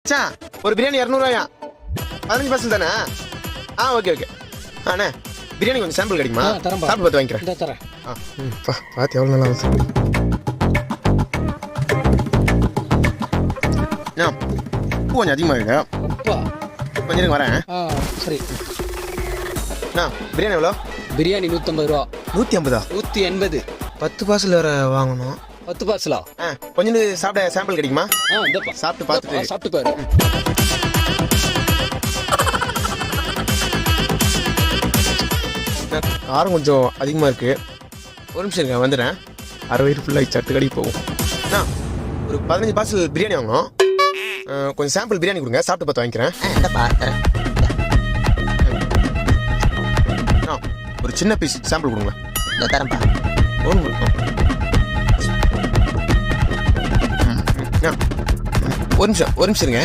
மச்சான் ஒரு பிரியாணி 200 15% தானே? ஓகே அண்ணே பிரியாணி கொஞ்சம் சாம்பிள் கிடைக்குமா? தரேன் சாப்பிட்டு பார்த்து வாங்கிக்கிறேன். இந்த தரேன். பார்த்து எவ்வளோ நல்லா வந்து உப்பு கொஞ்சம் அதிகமாக இருக்கு. உப்பா? கொஞ்சம் இருங்க வரேன். சரி. பிரியாணி எவ்வளோ? பிரியாணி 150 ரூபா. 150? 180. 10 பார்சல் வேறு வாங்கணும். 10 பார்சலா? கொஞ்சம் சாப்பிட சாம்பிள் கிடைக்குமா? இந்தப்பா சாப்பிட்டு பார்த்துட்டு சாப்பிட்டு பாரு. காரம் கொஞ்சம் அதிகமாக இருக்குது. ஒரு நிமிஷம் இருங்க வந்துடுறேன். அரை வயிறு ஃபுல்லாக சட்டு கடைக்கு போகும். ஒரு 15 பார்சல் பிரியாணி வாங்கணும். கொஞ்சம் சாம்பிள் பிரியாணி கொடுங்க, சாப்பிட்டு பார்த்து வாங்கிக்கிறேன். ஒரு சின்ன பீஸ் சாம்பிள் கொடுங்க. தரேன்ப்பா. ஒரு நிமிஷம் இருங்க.